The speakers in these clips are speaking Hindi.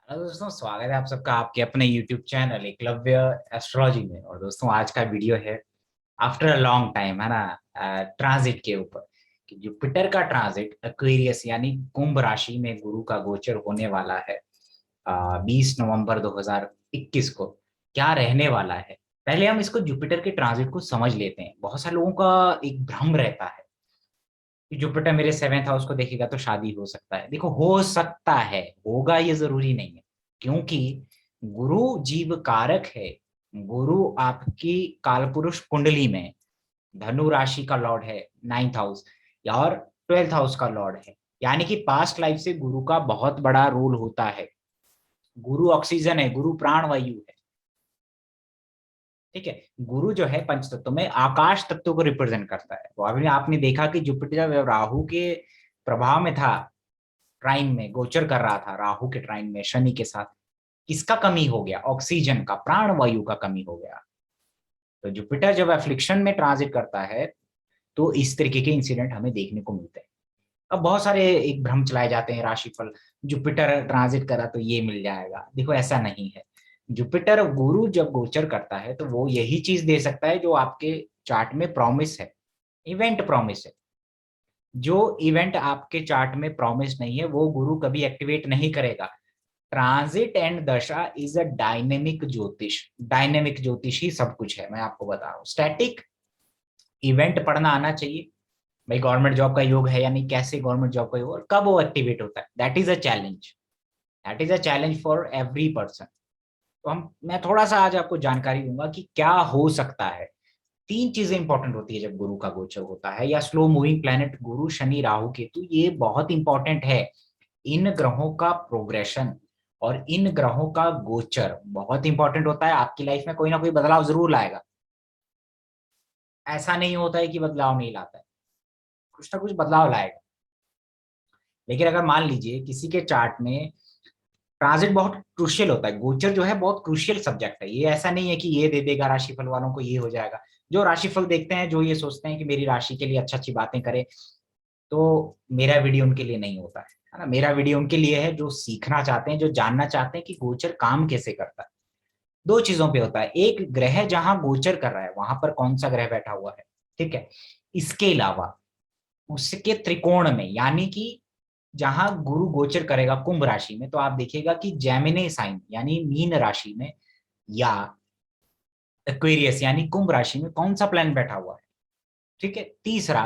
हेलो दोस्तों, स्वागत है आप सबका आपके अपने YouTube चैनल एकलव्य एस्ट्रोलॉजी में। और दोस्तों, आज का वीडियो है आफ्टर अ लॉन्ग टाइम, है ना, ट्रांजिट के ऊपर कि जुपिटर का ट्रांजिट एक्वेरियस यानी कुंभ राशि में गुरु का गोचर होने वाला है 20 नवंबर 2021 को। क्या रहने वाला है, पहले हम इसको जुपिटर के ट्रांजिट को समझ लेते हैं। बहुत सारे लोगों का एक भ्रम रहता है कि जुपिटर मेरे 7th हाउस को देखेगा तो शादी हो सकता है। देखो, हो सकता है, होगा ये जरूरी नहीं है, क्योंकि गुरु जीव कारक है। गुरु आपकी कालपुरुष कुंडली में धनु राशि का लॉर्ड है, 9th हाउस, और 12th हाउस का लॉर्ड है। यानी कि पास्ट लाइफ से गुरु का बहुत बड़ा रोल होता है। गुरु ऑक्सीजन है, गुरु प्राण वायु है। ठीक है। गुरु जो है पंच तत्व में आकाश तत्व को रिप्रेजेंट करता है। तो अभी आपने देखा कि जुपिटर जब राहु के प्रभाव में था, ट्राइन में गोचर कर रहा था, राहु के ट्राइन में शनि के साथ, किसका कमी हो गया? ऑक्सीजन का, प्राण वायु का कमी हो गया। तो जुपिटर जब एफ्लिक्शन में ट्रांजिट करता है तो इस तरीके के इंसिडेंट हमें देखने को मिलते हैं। अब बहुत सारे एक भ्रम चलाए जाते हैं, राशिफल जुपिटर ट्रांजिट करा तो ये मिल जाएगा। देखो, ऐसा नहीं है। जुपिटर गुरु जब गोचर करता है तो वो यही चीज दे सकता है जो आपके चार्ट में प्रॉमिस है, इवेंट प्रॉमिस है। जो इवेंट आपके चार्ट में प्रॉमिस नहीं है वो गुरु कभी एक्टिवेट नहीं करेगा। ट्रांजिट एंड दशा इज अ डायनेमिक ज्योतिष। डायनेमिक ज्योतिष ही सब कुछ है, मैं आपको बता रहा हूँ। स्टैटिक इवेंट पढ़ना आना चाहिए। भाई, गवर्नमेंट जॉब का योग है, यानी कैसे गवर्नमेंट जॉब का योग और कब वो एक्टिवेट होता है, that is a challenge. That is a challenge for every person. तो मैं थोड़ा सा आज आपको जानकारी दूंगा कि क्या हो सकता है। तीन चीजें इंपॉर्टेंट होती है जब गुरु का गोचर होता है, या स्लो मूविंग प्लेनेट गुरु शनि राहु केतु, ये बहुत इंपॉर्टेंट है। इन ग्रहों का प्रोग्रेशन और इन ग्रहों का गोचर बहुत इंपॉर्टेंट होता है। आपकी लाइफ में कोई ना कोई बदलाव जरूर लाएगा। ऐसा नहीं होता है कि बदलाव नहीं लाता है, कुछ ना कुछ बदलाव लाएगा। लेकिन अगर मान लीजिए किसी के चार्ट में ट्रांजिट बहुत क्रुशियल होता है, गोचर जो है बहुत क्रुशियल सब्जेक्ट है। ये ऐसा नहीं है कि ये दे देगा राशिफल वालों को ये हो जाएगा। जो राशिफल देखते हैं, जो ये सोचते हैं कि मेरी राशि के लिए अच्छी अच्छी बातें करे, तो मेरा वीडियो उनके लिए नहीं होता है ना। मेरा वीडियो उनके लिए है जो सीखना चाहते हैं, जो जानना चाहते हैं कि गोचर काम कैसे करता है। दो चीजों पे होता है, एक ग्रह जहां गोचर कर रहा है वहां पर कौन सा ग्रह बैठा हुआ है, ठीक है। इसके अलावा उसके त्रिकोण में, यानी कि जहां गुरु गोचर करेगा कुंभ राशि में, तो आप देखिएगा कि जेमिनी साइन यानी मीन राशि में, या एक्वेरियस यानी कुंभ राशि में कौन सा प्लैनेट बैठा हुआ है। ठीक है। तीसरा,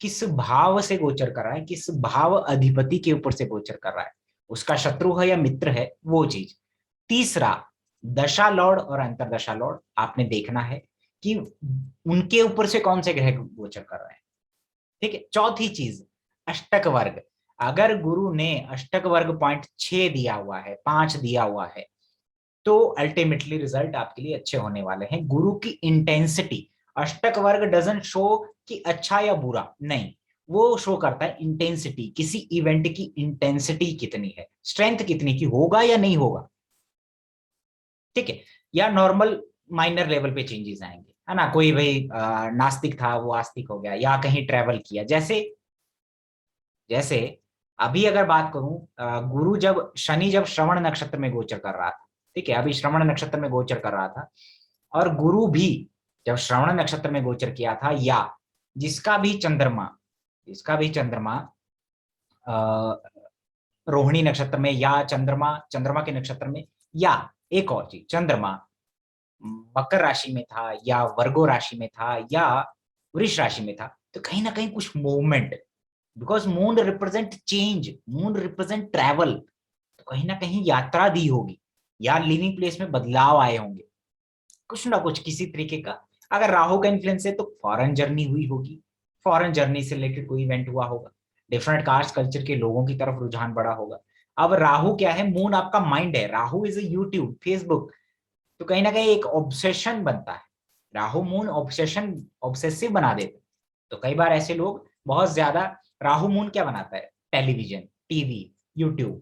किस भाव से गोचर कर रहा है, किस भाव अधिपति के ऊपर से गोचर कर रहा है, उसका शत्रु है या मित्र है, वो चीज। तीसरा, दशा लॉर्ड और अंतरदशा लॉर्ड आपने देखना है कि उनके ऊपर से कौन से ग्रह गोचर कर रहे हैं। ठीक है। चौथी चीज, अष्टक वर्ग। अगर गुरु ने अष्टक वर्ग .6 दिया हुआ है, 5 दिया हुआ है, तो अल्टीमेटली रिजल्ट आपके लिए अच्छे होने वाले हैं। गुरु की इंटेंसिटी, अष्टक वर्ग डजंट शो कि अच्छा या बुरा, नहीं, वो शो करता है इंटेंसिटी, किसी इवेंट की इंटेंसिटी कितनी है, स्ट्रेंथ कितनी की, होगा या नहीं होगा। ठीक है। या नॉर्मल माइनर लेवल पे चेंजेस आएंगे, है ना। कोई भाई नास्तिक था वो आस्तिक हो गया, या कहीं ट्रेवल किया, जैसे जैसे अभी अगर बात करूं, गुरु जब शनि जब श्रवण नक्षत्र में गोचर कर रहा था, ठीक है, अभी श्रवण नक्षत्र में गोचर कर रहा था, और गुरु भी जब श्रवण नक्षत्र में गोचर किया था, या जिसका भी चंद्रमा, जिसका भी चंद्रमा रोहिणी नक्षत्र में, या चंद्रमा चंद्रमा के नक्षत्र में, या एक और चीज, चंद्रमा मकर राशि में था, या वर्गो राशि में था, या वृष राशि में था, तो कहीं ना कहीं कुछ movement, because moon represent change, moon represent travel, तो कहीं ना कहीं यात्रा दी होगी, या लिविंग प्लेस में बदलाव आए होंगे, कुछ ना कुछ किसी तरीके का। अगर राहु का इन्फ्लुएंस है तो फॉरेन जर्नी हुई होगी, फॉरेन जर्नी से रिलेटेड कोई इवेंट हुआ होगा, डिफरेंट कास्ट कल्चर के लोगों की तरफ रुझान बढ़ा होगा। अब राहु क्या है, मून आपका माइंड है, राहु इज यूट्यूब, फेसबुक, तो कहीं ना कहीं एक ऑब्सेशन बनता है। राहु मून ऑब्सेशन, ऑब्सेसिव बना देते। तो कई बार ऐसे लोग बहुत ज्यादा, राहु मून क्या बनाता है, television, TV, YouTube,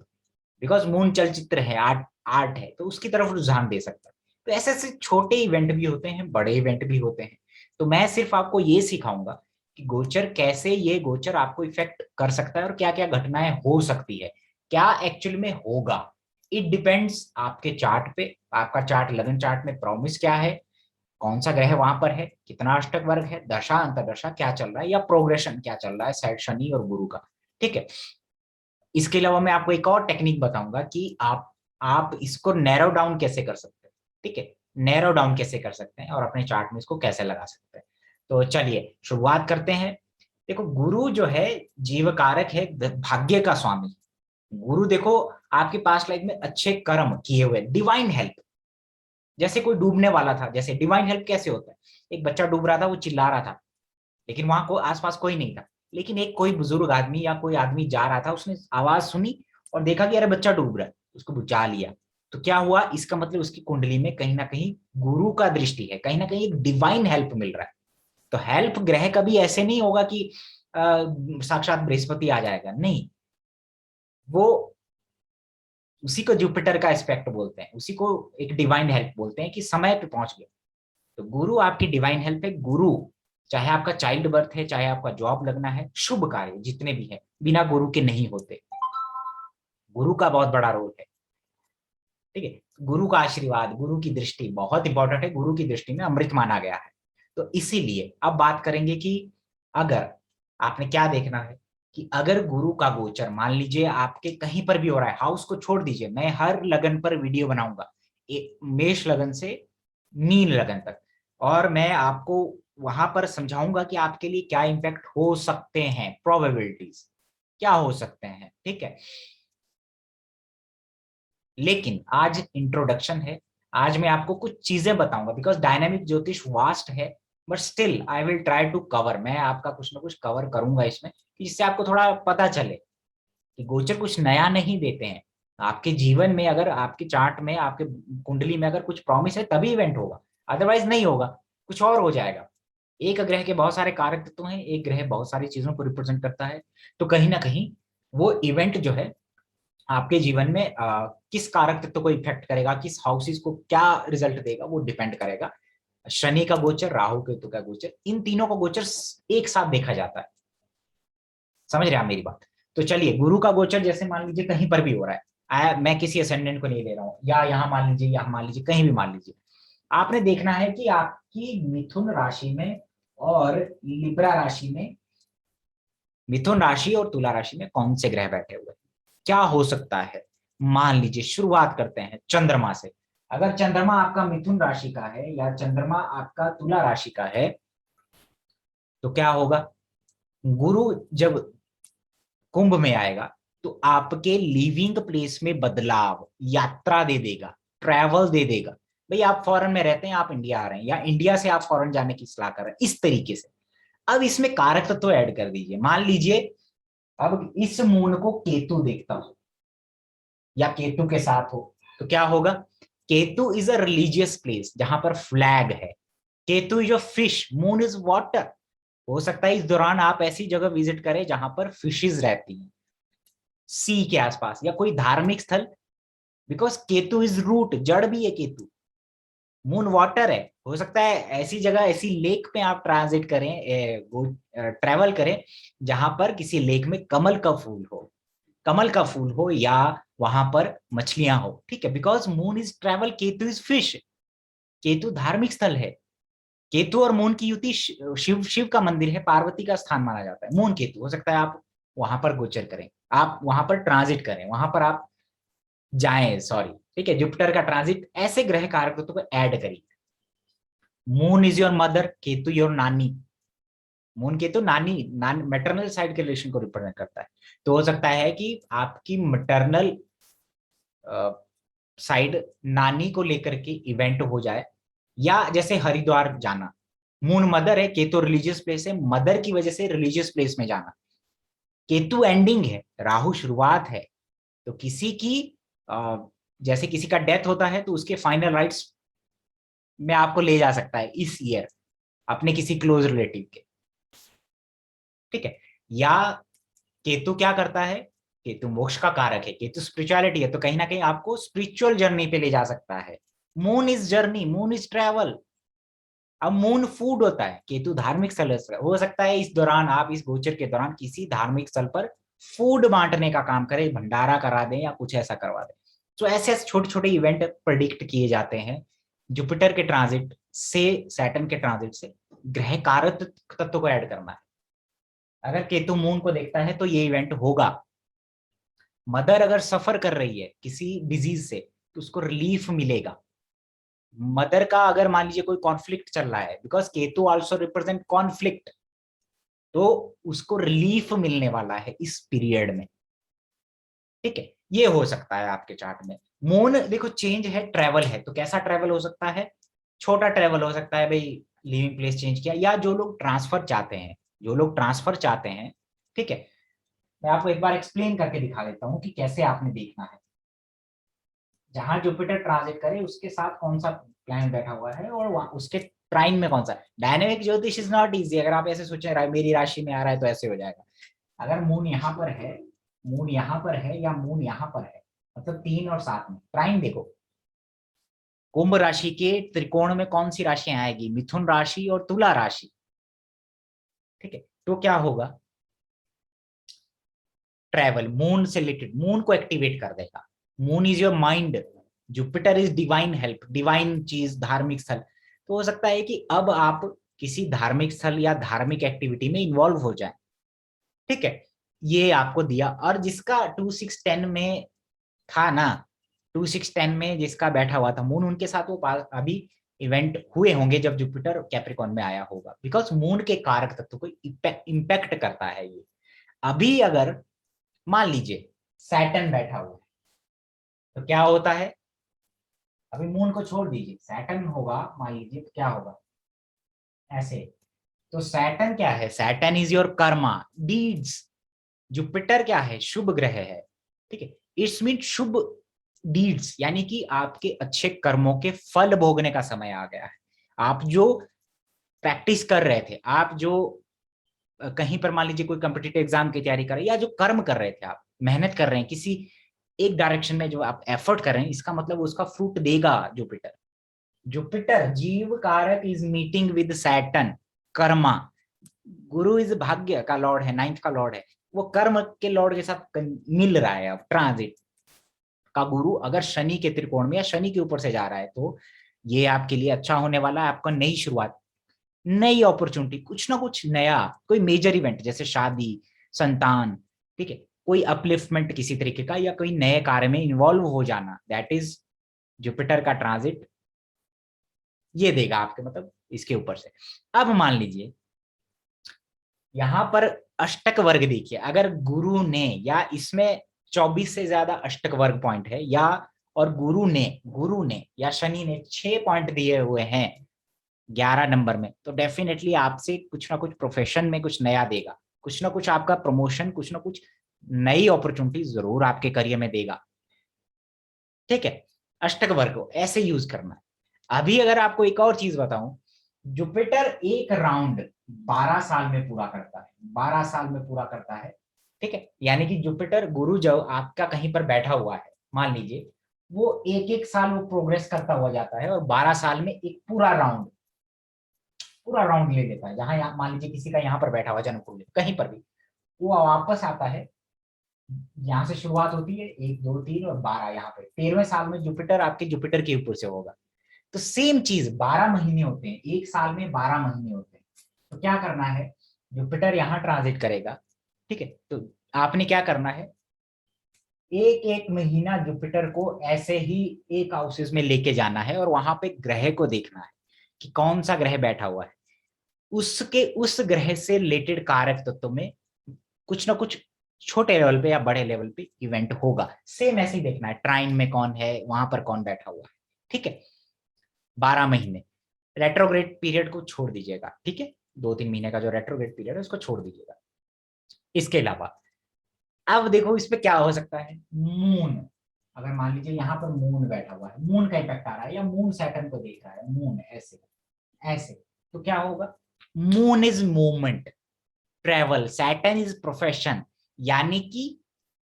because moon चलचित्र है, आर्ट, आर्ट है, तो उसकी तरफ रुझान दे सकता है। तो ऐसे ऐसे छोटे इवेंट भी होते हैं, बड़े इवेंट भी होते हैं। तो मैं सिर्फ आपको ये सिखाऊंगा कि गोचर कैसे, ये गोचर आपको इफेक्ट कर सकता है और क्या क्या घटनाएं हो सकती है, क्या एक्चुअल में होगा। इट डिपेंड्स आपके चार्ट पे, आपका चार्ट लगन चार्ट में प्रॉमिस क्या है, कौन सा ग्रह वहां पर है, कितना अष्टक वर्ग है, दशा अंतरदशा क्या चल रहा है, या प्रोग्रेशन क्या चल रहा है साइड शनि और गुरु का। ठीक है, इसके अलावा मैं आपको एक और टेक्निक बताऊंगा कि आप इसको नैरो डाउन कैसे कर सकते हैं। ठीक है, नैरो डाउन कैसे कर सकते हैं और अपने चार्ट में इसको कैसे लगा सकते हैं। तो चलिए शुरुआत करते हैं। देखो गुरु जो है जीव कारक है, भाग्य का स्वामी। गुरु देखो आपके पास्ट लाइफ में अच्छे कर्म किए हुए, डिवाइन हेल्प, जैसे कोई डूबने वाला था, जैसे डिवाइन हेल्प कैसे होता है, एक बच्चा डूब रहा था, वो चिल्ला रहा था, लेकिन वहां को आसपास कोई नहीं था, लेकिन एक कोई बुजुर्ग आदमी या कोई आदमी जा रहा था, उसने आवाज सुनी और देखा कि अरे बच्चा डूब रहा है, उसको बुझा लिया। तो क्या हुआ, इसका मतलब उसकी कुंडली में कहीं ना कहीं गुरु का दृष्टि है, कहीं ना कहीं एक डिवाइन हेल्प मिल रहा है। तो हेल्प ग्रह कभी ऐसे नहीं होगा कि साक्षात बृहस्पति आ जाएगा, नहीं, वो उसी को जुपिटर का एस्पेक्ट बोलते हैं, उसी को एक डिवाइन हेल्प बोलते हैं कि समय पे पहुंच गया। तो गुरु आपकी डिवाइन हेल्प है। गुरु चाहे आपका चाइल्ड बर्थ है, चाहे आपका जॉब लगना है, शुभ कार्य जितने भी है बिना गुरु के नहीं होते। गुरु का बहुत बड़ा रोल है। ठीक है, गुरु का आशीर्वाद, गुरु की दृष्टि बहुत इंपॉर्टेंट है, गुरु की दृष्टि में अमृत माना गया है। तो इसीलिए अब बात करेंगे कि अगर आपने क्या देखना है कि अगर गुरु का गोचर मान लीजिए आपके कहीं पर भी हो रहा है, हाउस को छोड़ दीजिए, मैं हर लगन पर वीडियो बनाऊंगा, मेष लगन से मीन लगन तक, और मैं आपको वहां पर समझाऊंगा कि आपके लिए क्या इंपैक्ट हो सकते हैं, प्रोबेबिलिटीज क्या हो सकते हैं। ठीक है, लेकिन आज इंट्रोडक्शन है, आज मैं आपको कुछ चीजें बताऊंगा, बिकॉज डायनामिक ज्योतिष वास्ट है, but still I will try to cover, मैं आपका कुछ ना कुछ कवर करूंगा इसमें, कि जिससे आपको थोड़ा पता चले कि गोचर कुछ नया नहीं देते हैं। आपके जीवन में अगर आपके चार्ट में, आपके कुंडली में अगर कुछ प्रॉमिस है तभी इवेंट होगा, अदरवाइज नहीं होगा, कुछ और हो जाएगा। एक ग्रह के बहुत सारे कारक तत्व हैं, एक ग्रह बहुत सारी चीजों को रिप्रेजेंट करता है, तो कहीं ना कहीं वो इवेंट जो है आपके जीवन में किस कारक तत्व को इफेक्ट करेगा, किस हाउसेस को क्या रिजल्ट देगा, वो डिपेंड करेगा। शनि का गोचर, राहु केतु का गोचर, इन तीनों का गोचर एक साथ देखा जाता है। समझ रहे हैं आप मेरी बात। तो चलिए, गुरु का गोचर जैसे मान लीजिए कहीं पर भी हो रहा है, मैं किसी असेंडेंट को नहीं ले रहा हूं, या यहाँ मान लीजिए, यहाँ मान लीजिए, कहीं भी मान लीजिए, आपने देखना है कि आपकी मिथुन राशि में और लिब्रा राशि में, मिथुन राशि और तुला राशि में कौन से ग्रह बैठे हुए हैं, क्या हो सकता है। मान लीजिए शुरुआत करते हैं चंद्रमा से। अगर चंद्रमा आपका मिथुन राशि का है या चंद्रमा आपका तुला राशि का है, तो क्या होगा, गुरु जब कुंभ में आएगा तो आपके लिविंग प्लेस में बदलाव, यात्रा दे देगा, ट्रैवल दे देगा। भाई आप फॉरेन में रहते हैं, आप इंडिया आ रहे हैं, या इंडिया से आप फॉरेन जाने की सलाह कर रहे हैं, इस तरीके से। अब इसमें कारक तत्व तो ऐड कर दीजिए, मान लीजिए अब इस मून को केतु देखता हो या केतु के साथ हो, तो क्या होगा, Ketu is a religious place जहां पर फ्लैग है। Ketu is a fish, moon is water. हो सकता है इस दौरान आप ऐसी जगह विजिट करें जहां पर फिशेज रहती हैं, सी के आसपास, या कोई धार्मिक स्थल, बिकॉज केतु इज रूट, जड़ भी है केतु, मून वाटर है। हो सकता है ऐसी जगह, ऐसी लेक पे आप ट्रांजिट करें, ट्रेवल करें जहां पर किसी लेक में कमल का फूल हो, कमल का फूल हो, या वहां पर मछलियां हो। ठीक है, because moon is travel, Ketu is fish, Ketu धार्मिक स्थल है। केतु और मून की युति शिव शिव का मंदिर है, पार्वती का स्थान माना जाता है। मून केतु, हो सकता है आप वहां पर गोचर करें, आप वहां पर ट्रांजिट करें, वहां पर आप जाएं, सॉरी। ठीक है, जुपिटर का ट्रांजिट, ऐसे ग्रह कारक तत्व को ऐड करिए। Moon is your mother, Ketu your नानी। मून केतु नानी, मैटरनल साइड के रिलेशन को रिप्रेजेंट करता है। तो हो सकता है कि आपकी मैटरनल साइड नानी को लेकर के इवेंट हो जाए, या जैसे हरिद्वार जाना, मून मदर है, केतु रिलीजियस प्लेस है, मदर की वजह से रिलीजियस प्लेस में जाना। केतु एंडिंग है, राहु शुरुआत है। तो किसी की जैसे किसी का डेथ होता है तो उसके फाइनल राइट्स में आपको ले जा सकता है इस ईयर, अपने किसी क्लोज रिलेटिव के। ठीक है, या केतु क्या करता है, केतु मोक्ष का कारक है, केतु स्पिरिचुअलिटी है, तो कहीं ना कहीं आपको स्पिरिचुअल जर्नी पे ले जा सकता है। Moon is journey, moon is travel. अब मून फूड होता है, केतु धार्मिक स्थल हो सकता है इस दौरान, आप इस गोचर के दौरान किसी धार्मिक स्थल पर फूड बांटने का काम करें, भंडारा करा दें या कुछ ऐसा करवा दें। तो ऐसे ऐसे छोटे छोटे इवेंट प्रेडिक्ट किए जाते हैं जुपिटर के ट्रांजिट से, सैटर्न के ट्रांजिट से। ग्रह कारक तत्व को ऐड करना है। अगर केतु मून को देखता है तो ये इवेंट होगा। मदर अगर सफर कर रही है किसी डिजीज से तो उसको रिलीफ मिलेगा। मदर का अगर मान लीजिए कोई कॉन्फ्लिक्ट चल रहा है, because Ketu also represent conflict, तो उसको रिलीफ मिलने वाला है इस पीरियड में। ठीक है, ये हो सकता है आपके चार्ट में। मून देखो चेंज है, ट्रेवल है, तो कैसा ट्रेवल हो सकता है? छोटा ट्रेवल हो सकता है भाई, लिविंग प्लेस चेंज किया, या जो लोग ट्रांसफर चाहते हैं, जो लोग ट्रांसफर चाहते हैं। ठीक है, मैं आपको एक बार एक्सप्लेन करके दिखा देता हूं कि कैसे आपने देखना है। जहां जुपिटर ट्रांजिट करे उसके साथ कौन सा प्लैनेट बैठा हुआ है और उसके ट्राइन में कौन सा। डायनेमिक ज्योतिष इज नॉट इजी। अगर आप ऐसे सोचें मेरी राशि में आ रहा है तो ऐसे हो जाएगा। अगर मून यहाँ पर है, मून यहाँ पर है, या मून यहाँ पर है, मतलब 3 और 7 में ट्राइन देखो। कुंभ राशि के त्रिकोण में कौन सी राशियां आएगी? मिथुन राशि और तुला राशि। ठीक है, तो क्या होगा? ट्रैवल मून से रिलेटेड, मून को एक्टिवेट कर देगा। Moon is your mind, Jupiter is divine help, divine चीज, धार्मिक स्थल। तो हो सकता है कि अब आप किसी धार्मिक स्थल या धार्मिक एक्टिविटी में इन्वॉल्व हो जाए। ठीक है, ये आपको दिया। और जिसका 2 6 10 में था ना, 2 6 10 में जिसका बैठा हुआ था मून, उनके साथ वो अभी इवेंट हुए होंगे जब जुपिटर कैप्रिकॉन में आया होगा, बिकॉज मून के कारक तत्व को इम्पैक्ट करता है ये। अभी अगर मान लीजिए सैटर्न बैठा हुआ है तो क्या होता है? अभी मून को छोड़ दीजिए, सैटर्न होगा मान लीजिए, तो क्या होगा? ऐसे। तो सैटर्न क्या है? Saturn is your Karma, deeds. Jupiter क्या है? शुभ ग्रह है। ठीक है, इट्स मीन शुभ डीड्स, यानी कि आपके अच्छे कर्मों के फल भोगने का समय आ गया है। आप जो प्रैक्टिस कर रहे थे, आप जो कहीं पर मान लीजिए कोई कॉम्पिटिटिव एग्जाम की तैयारी कर रहे हैं, या जो कर्म कर रहे थे, आप मेहनत कर रहे हैं किसी एक डायरेक्शन में, जो आप एफर्ट कर रहे हैं, इसका मतलब उसका फ्रूट देगा जुपिटर। जुपिटर जीव कारक is meeting with Saturn, Karma. Guru is भाग्य का लॉर्ड है, 9th का लॉर्ड है, वो कर्म के लॉर्ड के साथ मिल रहा है। अब ट्रांजिट का गुरु अगर शनि के त्रिकोण में या शनि के ऊपर से जा रहा है तो ये आपके लिए अच्छा होने वाला है। आपका नई शुरुआत, नई अपॉर्चुनिटी, कुछ ना कुछ नया, कोई मेजर इवेंट जैसे शादी, संतान, ठीक है, कोई अपलिफ्टमेंट किसी तरीके का, या कोई नए कार्य में इन्वॉल्व हो जाना, दैट इज जुपिटर का ट्रांजिट ये देगा आपके, मतलब इसके ऊपर से। अब मान लीजिए यहां पर अष्टक वर्ग देखिए, अगर गुरु ने, या इसमें 24 से ज्यादा अष्टक वर्ग पॉइंट है, या और गुरु ने या शनि ने 6 पॉइंट दिए हुए हैं 11 नंबर में, तो डेफिनेटली आपसे कुछ ना कुछ प्रोफेशन में कुछ नया देगा, कुछ ना कुछ आपका प्रमोशन, कुछ ना कुछ नई अपॉर्चुनिटी जरूर आपके करियर में देगा। ठीक है, अष्टक वर्ग को ऐसे यूज करना है। अभी अगर आपको एक और चीज बताऊं, जुपिटर एक राउंड 12 साल में पूरा करता है, 12 साल में पूरा करता है। ठीक है, यानी कि जुपिटर गुरु जब आपका कहीं पर बैठा हुआ है, मान लीजिए, वो एक एक साल वो प्रोग्रेस करता हुआ जाता है, और 12 साल में एक पूरा राउंड ले लेता है। जहां मान लीजिए किसी का यहाँ पर बैठा हुआ जन्म कुंडली, कहीं पर भी वो वापस आता है। यहाँ से शुरुआत होती है 1 2 3 और 12, यहाँ पे 13वें साल में जुपिटर आपके जुपिटर के ऊपर से होगा। तो सेम चीज, 12 महीने होते हैं, एक साल में 12 महीने होते हैं। तो क्या करना है, जुपिटर यहाँ ट्रांजिट करेगा। ठीक है, तो आपने क्या करना है, एक एक महीना जुपिटर को ऐसे ही एक हाउसेस में लेके जाना है, और वहां पे ग्रह को देखना है कि कौन सा ग्रह बैठा हुआ है। उसके उस ग्रह से रिलेटेड कारक तत्व में कुछ ना कुछ छोटे लेवल पे या बड़े लेवल पे इवेंट होगा। सेम ऐसे ही देखना है, ट्राइन में कौन है, वहां पर कौन बैठा हुआ है। ठीक है, 12 महीने रेट्रोग्रेड पीरियड को छोड़ दीजिएगा। ठीक है, 2 3 महीने का जो रेट्रोग्रेड पीरियड है उसको छोड़ दीजिएगा। इसके अलावा अब देखो इस पे क्या हो सकता है। मून, अगर मान लीजिए यहाँ पर मून बैठा हुआ है, मून का इफेक्ट आ रहा है, या मून सैटर्न को देख रहा है, मून ऐसे ऐसे, तो क्या होगा? Moon is movement, travel, Saturn is profession, यानी कि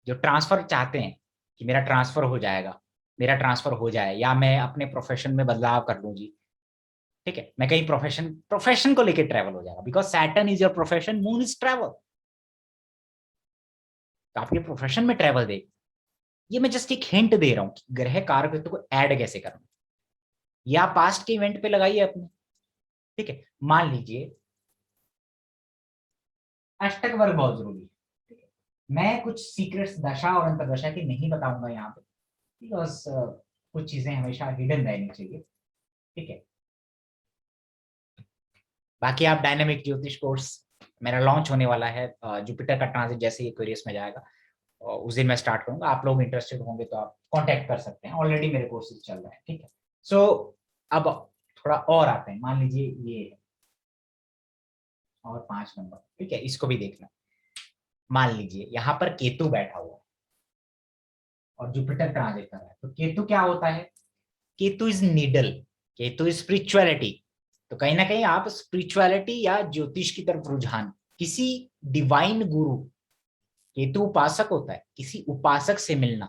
जो ट्रांसफर चाहते हैं कि मेरा ट्रांसफर हो जाएगा, मेरा ट्रांसफर हो जाए, या मैं अपने प्रोफेशन में बदलाव कर लूं जी। ठीक है, मैं कहीं प्रोफेशन को लेकर ट्रेवल हो जाएगा, because Saturn is your profession, moon is travel. तो आपके प्रोफेशन में ट्रेवल देगा। ये मैं जस्ट एक हिंट दे रहा हूं कि ग्रह कारकत्व को ऐड कैसे करना, या पास्ट के इवेंट पे लगाइए अपने। ठीक है, मान लीजिए अष्टक वर्ग बहुत जरूरी है। ठीक है, मैं कुछ सीक्रेट्स दशा और अंतर्दशा के नहीं बताऊंगा यहाँ पे, बिकॉज कुछ चीजें हमेशा हिडन रहनी चाहिए। ठीक है, बाकी आप डायनामिक ज्योतिष कोर्स मेरा लॉन्च होने वाला है, जुपिटर का ट्रांजिट जैसे ही एक्वेरियस में जाएगा उस दिन मैं स्टार्ट करूंगा। आप लोग इंटरेस्टेड होंगे तो आप कांटेक्ट कर सकते हैं, ऑलरेडी मेरे कोर्सेज चल रहे हैं। ठीक है, सो अब थोड़ा और आते हैं, मान लीजिए ये है और 5 नंबर। ठीक है, इसको भी देखना। मान लीजिए यहाँ पर केतु बैठा हुआ है और जुपिटर ट्रांजिट कर रहा है, तो केतु क्या होता है? Ketu is needle, Ketu is spirituality. तो कहीं ना कहीं आप स्पिरिचुअलिटी या ज्योतिष की तरफ रुझान, किसी डिवाइन गुरु, केतु उपासक होता है, किसी उपासक से मिलना।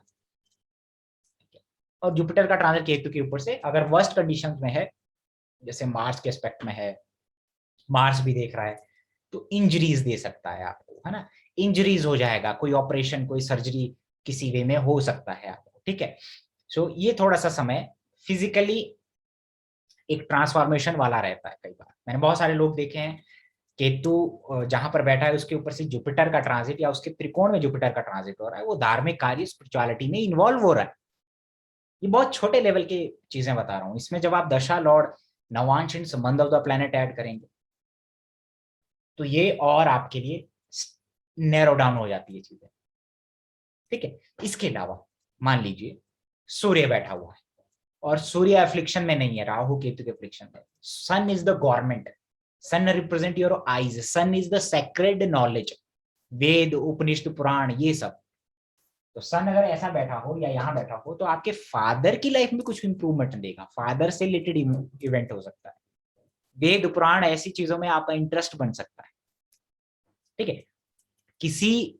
और जुपिटर का ट्रांजिट केतु के ऊपर से अगर वर्स्ट कंडीशंस में है, जैसे मार्स के एस्पेक्ट में है, मार्स भी देख रहा है, तो इंजरीज दे सकता है आपको, है ना। इंजरीज हो जाएगा, कोई ऑपरेशन कोई सर्जरी किसी वे में हो सकता है आपको। ठीक है, सो ये थोड़ा सा समय फिजिकली एक ट्रांसफॉर्मेशन वाला रहता है। कई बार मैंने बहुत सारे लोग देखे हैं, केतु जहां पर बैठा है उसके ऊपर से जुपिटर का ट्रांजिट या उसके त्रिकोण में जुपिटर का ट्रांजिट हो रहा है, वो धार्मिक कार्य स्पिरिचुअलिटी में इन्वॉल्व हो रहा है। ये बहुत छोटे लेवल की चीजें बता रहा हूँ। इसमें जब आप दशा लॉर्ड नवांश इन संबंध ऑफ द प्लेनेट ऐड करेंगे तो ये और आपके लिए नैरो डाउन हो जाती है चीजें। ठीक है, इसके अलावा मान लीजिए सूर्य बैठा हुआ है और सूर्य एफ्लिक्शन में नहीं है, राहु केतु के एफ्लिक्शन में। Sun is the government, sun represent your eyes, sun is the sacred knowledge, Veda Upanishad Purana ये सब। तो सन अगर ऐसा बैठा हो या यहाँ बैठा हो तो आपके फादर की लाइफ में कुछ इंप्रूवमेंट देगा, फादर से रिलेटेड इवेंट हो सकता है। वेद पुराण ऐसी चीजों में आपका इंटरेस्ट बन सकता है। ठीक है, किसी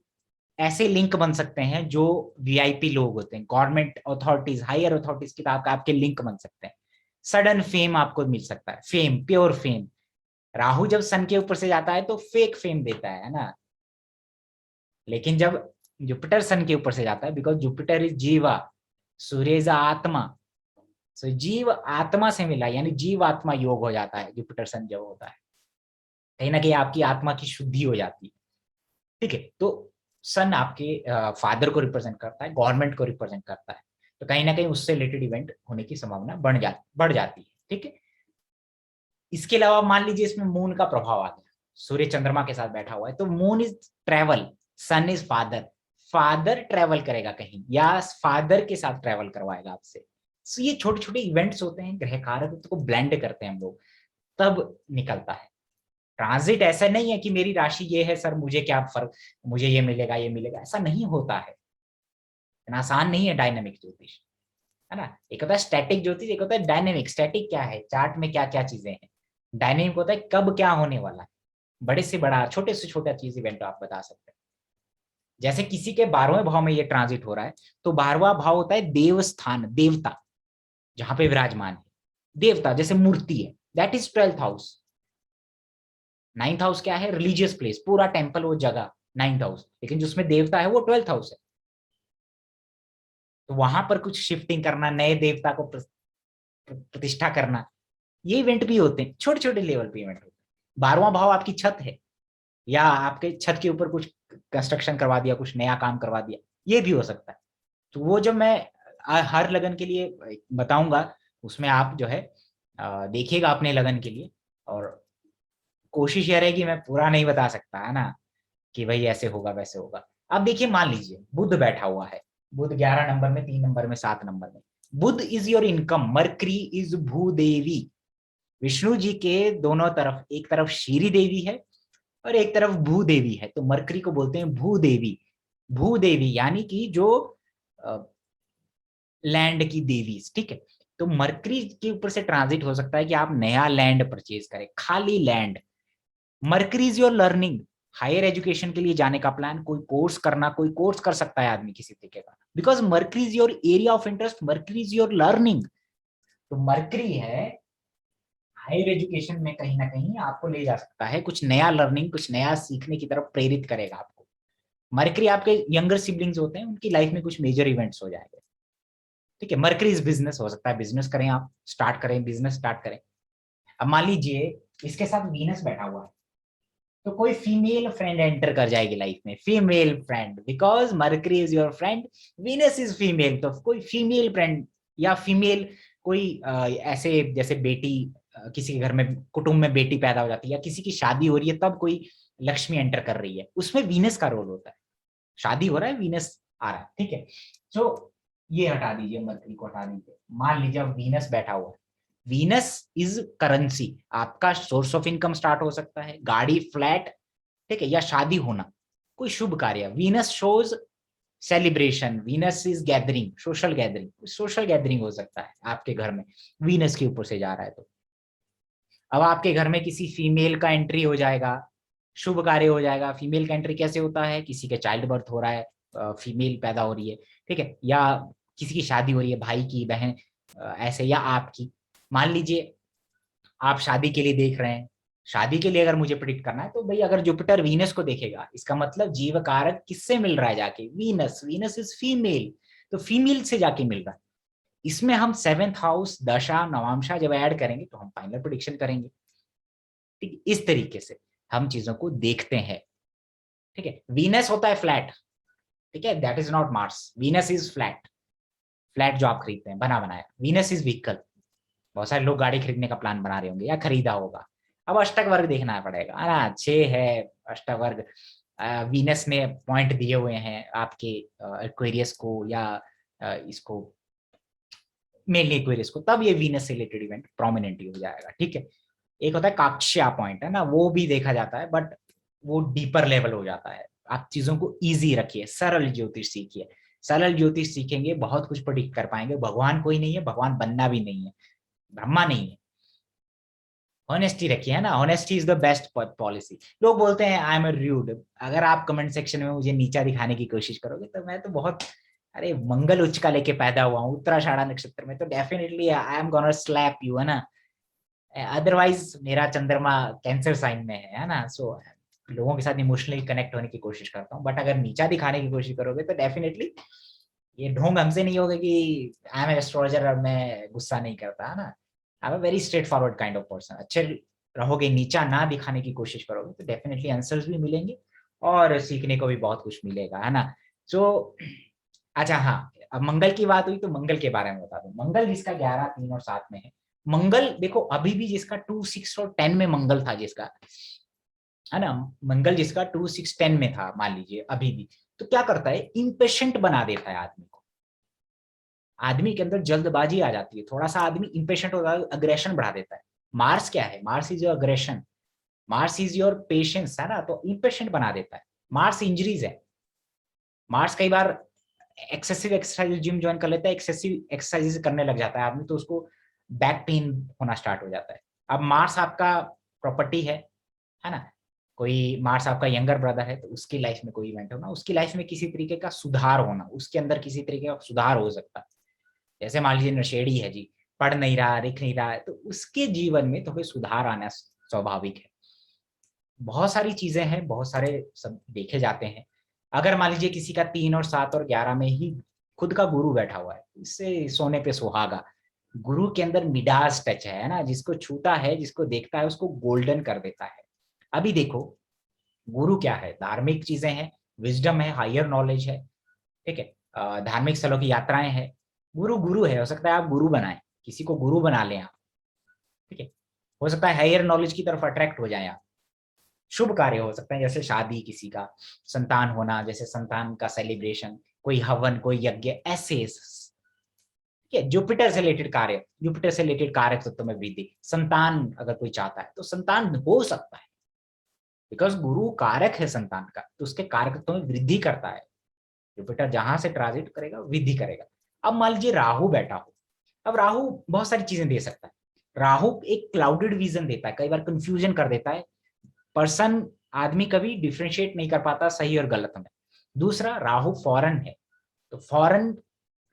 ऐसे लिंक बन सकते हैं जो वीआईपी लोग होते हैं, गवर्नमेंट अथॉरिटीज, हायर अथॉरिटीज की आपके लिंक बन सकते हैं। सडन फेम आपको मिल सकता है, फेम, प्योर फेम। राहु जब सन के ऊपर से जाता है तो फेक फेम देता है ना, लेकिन जब जुपिटर सन के ऊपर से जाता है, बिकॉज जुपिटर इज जीवा, सूर्य इज आत्मा, सो जीव आत्मा से मिला, यानी जीव आत्मा योग हो जाता है जुपिटर सन जब होता है। कहीं ना कहीं आपकी आत्मा की शुद्धि हो जाती है। ठीक है, तो सन आपके फादर को रिप्रेजेंट करता है, गवर्नमेंट को रिप्रेजेंट करता है, तो कहीं ना कहीं उससे रिलेटेड इवेंट होने की संभावना बढ़ जाती है। ठीक है, इसके अलावा मान लीजिए इसमें मून का प्रभाव आ गया, सूर्य चंद्रमा के साथ बैठा हुआ है, तो moon is travel, sun is father, father travel करेगा कहीं या फादर के साथ ट्रेवल करवाएगा आपसे। तो ये छोटे छोटे इवेंट्स होते हैं, ग्रह कारक को ब्लेंड करते हैं हम लोग, तब निकलता है। ट्रांजिट ऐसा नहीं है कि मेरी राशि ये है सर मुझे क्या फर्क, मुझे ये मिलेगा ये मिलेगा, ऐसा नहीं होता है। इतना आसान नहीं है डायनेमिक ज्योतिष, है ना। एक होता है स्टैटिक ज्योतिष, एक होता है डायनेमिक। स्टैटिक क्या है, चार्ट में क्या क्या चीजें हैं। डायनेमिक होता है कब क्या होने वाला है, बड़े से बड़ा छोटे से छोटा चीज इवेंट आप बता सकते हैं। जैसे किसी के 12वें भाव में ये ट्रांजिट हो रहा है, तो 12वां भाव होता है देवस्थान, देवता जहां पे विराजमान है, देवता जैसे मूर्ति है, that is 12th house. 9th house क्या है, रिलीजियस प्लेस, पूरा टेम्पल वो जगह 9th हाउस, लेकिन जिसमें देवता है वो 12th हाउस है। तो वहां पर कुछ शिफ्टिंग करना, नए देवता को प्रतिष्ठा करना, ये इवेंट भी होते हैं, छोटे छोटे लेवल पे इवेंट होते हैं। 12वां भाव आपकी छत है, या आपके छत के ऊपर कुछ कंस्ट्रक्शन करवा दिया, कुछ नया काम करवा दिया, ये भी हो सकता है। तो वो जब मैं हर लगन के लिए बताऊंगा, उसमें आप जो है देखिएगा अपने लगन के लिए। और कोशिश यह रहेगी, मैं पूरा नहीं बता सकता है ना कि भाई ऐसे होगा वैसे होगा। अब देखिए मान लीजिए बुध बैठा हुआ है, बुध 11 नंबर में, 3 नंबर में, 7 नंबर में। Budh is your income, Mercury is Bhudevi. Vishnu ji के दोनों तरफ, एक तरफ शीरी देवी है और एक तरफ भूदेवी है, तो मरकरी को बोलते हैं भूदेवी। भूदेवी यानी कि जो लैंड की देवी। ठीक है, तो मरकरी के ऊपर से ट्रांजिट हो सकता है कि आप नया लैंड परचेज करें, खाली land. Mercury is your learning, higher education के लिए जाने का प्लान, कोई कोर्स करना, कोई कोर्स कर सकता है आदमी किसी तरीके का, because mercury is your area of interest, mercury is your learning. तो मरकरी है हायर एजुकेशन में, कहीं ना कहीं आपको ले जा सकता है, कुछ नया लर्निंग, कुछ नया सीखने की तरफ प्रेरित करेगा आपको। मरकरी आपके यंगर सिबलिंग्स होते हैं, उनकी लाइफ में कुछ मेजर इवेंट्स हो जाएंगे, ठीक है। मरकरी इज बिजनेस, हो सकता है बिजनेस करें आप, स्टार्ट करें, बिजनेस स्टार्ट करें। अब मान लीजिए इसके साथ वीनस बैठा हुआ है, तो कोई फीमेल फ्रेंड एंटर कर जाएगी लाइफ में, female friend, because mercury is your friend, Venus is female, तो कोई फीमेल फ्रेंड या फीमेल कोई ऐसे जैसे बेटी, किसी के घर में कुटुंब में बेटी पैदा हो जाती है या किसी की शादी हो रही है तब कोई लक्ष्मी एंटर कर रही है, उसमें वीनस का रोल होता है। शादी हो रहा है, वीनस आ रहा है, ठीक है। तो ये हटा दीजिए, मरकरी को हटा दीजिए। मान लीजिए अब वीनस बैठा हुआ है, वीनस इज करेंसी, आपका सोर्स ऑफ इनकम स्टार्ट हो सकता है, गाड़ी, फ्लैट, ठीक है, या शादी होना, कोई शुभ कार्य। Venus shows celebration, Venus is gathering, social gathering, social gathering हो सकता है आपके घर में, वीनस के ऊपर से जा रहा है तो। अब आपके घर में किसी फीमेल का एंट्री हो जाएगा, शुभ कार्य हो जाएगा। फीमेल का एंट्री कैसे होता है, किसी के चाइल्ड बर्थ हो रहा है, फीमेल पैदा हो रही है, ठीक है, या किसी की शादी हो रही है, भाई की, बहन, ऐसे, या आपकी। मान लीजिए आप शादी के लिए देख रहे हैं, शादी के लिए अगर मुझे प्रिडिक्ट करना है तो भाई अगर जुपिटर वीनस को देखेगा, इसका मतलब जीव कारक किससे मिल रहा है जाके, वीनस, वीनस इज फीमेल, तो फीमेल से जाके मिल रहा है। इसमें हम सेवेंथ हाउस, दशा, नवांशा जब ऐड करेंगे तो हम फाइनल प्रिडिक्शन करेंगे, ठीक, इस तरीके से हम चीजों को देखते हैं, ठीक है। वीनस होता है फ्लैट, ठीक है, that is not Mars, Venus is flat, flat जो आप खरीदते हैं बना बनाया। वीनस इज व्हीकल, बहुत सारे लोग गाड़ी खरीदने का प्लान बना रहे होंगे या खरीदा होगा। अब अष्टक वर्ग देखना पड़ेगा, है ना, 6 है अष्टक वर्ग, वीनस ने पॉइंट दिए हुए हैं आपके एक्वेरियस को या इसको, मेनली एक्वेरियस को, तब ये वीनस से रिलेटेड इवेंट प्रोमिनेंट हो जाएगा, ठीक है। एक होता है काक्ष्या पॉइंट, है ना, वो भी देखा जाता है, बट वो डीपर लेवल हो जाता है। आप चीजों को इजी रखिए, सरल ज्योतिष सीखिए, सरल ज्योतिष सीखेंगे बहुत कुछ प्रेडिक्ट कर पाएंगे। भगवान कोई नहीं है, भगवान बनना भी नहीं है, ब्रह्मा नहीं है। ऑनेस्टी रखिए, है ना, honesty is the best policy. लोग बोलते हैं आई एम अ रूड, अगर आप कमेंट सेक्शन में मुझे नीचा दिखाने की कोशिश करोगे तो मैं तो बहुत, अरे मंगल उच्च का लेके पैदा हुआ हूँ उत्तराषाढ़ा नक्षत्र में, तो definitely I am gonna slap you, है ना। अदरवाइज मेरा चंद्रमा कैंसर साइन में है ना, सो लोगों के साथ इमोशनली कनेक्ट होने की कोशिश करता हूँ, बट अगर नीचा दिखाने की कोशिश करोगे तो डेफिनेटली ये ढोंग हमसे नहीं होगा कि आई एम एस्ट्रोलॉजर और मैं गुस्सा नहीं करता, है ना। I am a very straight forward kind of person. अच्छे रहोगे, नीचा ना दिखाने की कोशिश करोगे तो डेफिनेटली आंसर्स भी मिलेंगे और सीखने को भी बहुत कुछ मिलेगा, है ना। सो अच्छा, हाँ, अब मंगल की बात हुई तो मंगल के बारे में बता दूं। मंगल जिसका 11, 3 और 7 में है, मंगल देखो अभी भी जिसका 2, 6 और 10 में मंगल था जिसका, है ना, मंगल जिसका 2, 6, 10 में था, मान लीजिए अभी भी, तो क्या करता है, इम्पेशेंट बना देता है आदमी को। आदमी के अंदर जल्दबाजी आ जाती है, थोड़ा सा आदमी इम्पेशेंट होता है, अग्रेशन बढ़ा देता है। मार्स क्या है, Mars is your aggression, Mars is your patience, है ना, तो इम्पेशेंट बना देता है। मार्स इंजरीज है, मार्स कई बार एक्सेसिव एक्सरसाइज, जिम ज्वाइन कर लेता है, एक्सेसिव एक्सरसाइज करने लग जाता है आदमी, तो उसको बैक पेन होना स्टार्ट हो जाता है। अब मार्स आपका प्रॉपर्टी है ना, कोई मार्स आपका यंगर ब्रदर है तो उसकी लाइफ में कोई इवेंट होना, उसकी लाइफ में किसी तरीके का सुधार होना, उसके अंदर किसी तरीके का सुधार हो सकता है। जैसे मान लीजिए नशेड़ी है जी, पढ़ नहीं रहा, लिख नहीं रहा है, तो उसके जीवन में थोड़े सुधार आना स्वाभाविक है। बहुत सारी चीजें हैं, बहुत सारे सब देखे जाते हैं। अगर मान लीजिए किसी का 3 और 7 और 11 में ही खुद का गुरु बैठा हुआ है, इससे सोने पे सुहागा। गुरु के अंदर मिडास टच है ना, जिसको छूता है, जिसको देखता है उसको गोल्डन कर देता है। अभी देखो गुरु क्या है, धार्मिक चीजें हैं, विजडम है, हायर नॉलेज है, ठीक है, धार्मिक स्थलों की यात्राएं हैं। गुरु गुरु है, हो सकता है आप गुरु बनाए, किसी को गुरु बना लें आप, ठीक है, हो सकता है हायर नॉलेज की तरफ अट्रैक्ट हो जाए आप। शुभ कार्य हो सकते हैं जैसे शादी, किसी का संतान होना, जैसे संतान का सेलिब्रेशन, कोई हवन, कोई यज्ञ, ऐसे, ठीक है। जुपिटर से रिलेटेड कार्य, जुपिटर से रिलेटेड कार्य तत्व में वृद्धि, संतान अगर कोई चाहता है तो संतान हो सकता है, बिकॉज गुरु कारक है संतान का, तो उसके कारकत्व में वृद्धि करता है। जुपिटर जहां से ट्रांजिट करेगा वृद्धि करेगा। अब मान लीजिए राहु बैठा हो, अब राहु बहुत सारी चीजें दे सकता है। राहु एक क्लाउडेड विजन देता है, कई बार कंफ्यूजन कर देता है पर्सन, आदमी कभी डिफ्रेंशिएट नहीं कर पाता सही और गलत में। दूसरा, राहु फॉरेन है, तो फॉरेन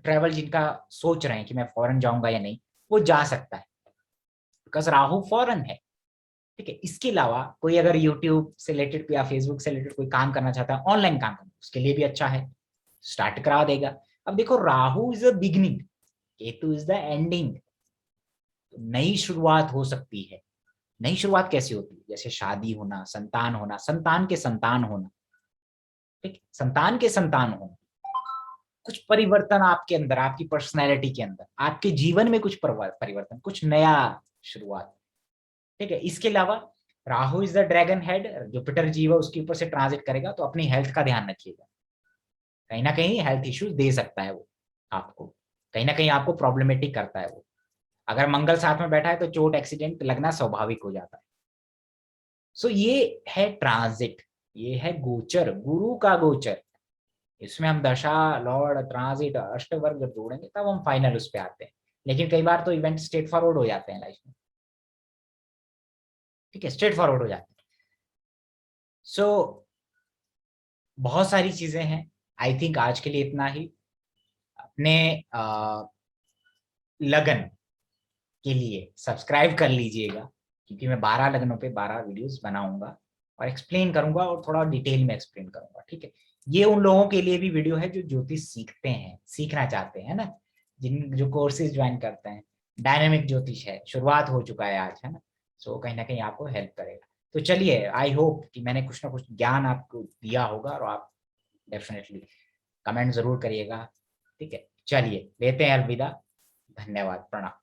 ट्रेवल जिनका सोच रहे हैं कि मैं फॉरेन जाऊंगा या नहीं, वो जा सकता है, बिकॉज राहु फॉरेन है। ठीक है। इसके अलावा कोई अगर यूट्यूब से रिलेटेड या फेसबुक से रिलेटेड कोई काम करना चाहता है, ऑनलाइन काम करना, उसके लिए भी अच्छा है, स्टार्ट करा देगा। अब देखो, Rahu is a beginning, Ketu is the ending. नई शुरुआत हो सकती है। नई शुरुआत कैसी होती है? जैसे शादी होना, संतान होना, संतान के संतान होना, ठीक, संतान के संतान होना, कुछ परिवर्तन आपके अंदर, आपकी पर्सनैलिटी के अंदर, आपके जीवन में कुछ परिवर्तन, कुछ नया शुरुआत, ठीक है। इसके अलावा Rahu is the dragon head, Jupiter जीव है उसके ऊपर से ट्रांजिट करेगा, तो अपनी हेल्थ का ध्यान रखिएगा। कहीं ना कहीं हेल्थ इश्यूज दे सकता है वो आपको, कहीं ना कहीं आपको प्रॉब्लमेटिक करता है वो। अगर मंगल साथ में बैठा है तो चोट एक्सीडेंट लगना स्वाभाविक हो जाता है। सो ये है ट्रांजिट, ये है गोचर, गुरु का गोचर। इसमें हम दशा, लॉर्ड, ट्रांजिट, अष्टवर्ग जोड़ेंगे तब हम फाइनल उस पे आते हैं। लेकिन कई बार तो इवेंट स्ट्रेट फॉरवर्ड हो जाते हैं लाइफ में, ठीक है, स्ट्रेट फॉरवर्ड हो जाते हैं। सो बहुत सारी चीजें हैं। आई थिंक आज के लिए इतना ही। अपने लगन के लिए सब्सक्राइब कर लीजिएगा, क्योंकि मैं 12 लगनों पे 12 वीडियोस बनाऊंगा और एक्सप्लेन करूंगा, और थोड़ा डिटेल में एक्सप्लेन करूंगा, ठीक है। ये उन लोगों के लिए भी वीडियो है जो ज्योतिष सीखते हैं, सीखना चाहते हैं ना, जिन जो कोर्सेज ज्वाइन करते हैं। डायनेमिक ज्योतिष है, शुरुआत हो चुका है आज, है ना। सो कहीं ना कहीं आपको हेल्प करेगा। तो चलिए, आई होप कि मैंने कुछ ना कुछ ज्ञान आपको दिया होगा, और आप डेफिनेटली कमेंट जरूर करिएगा, ठीक है। चलिए, लेते हैं अलविदा। धन्यवाद, प्रणाम।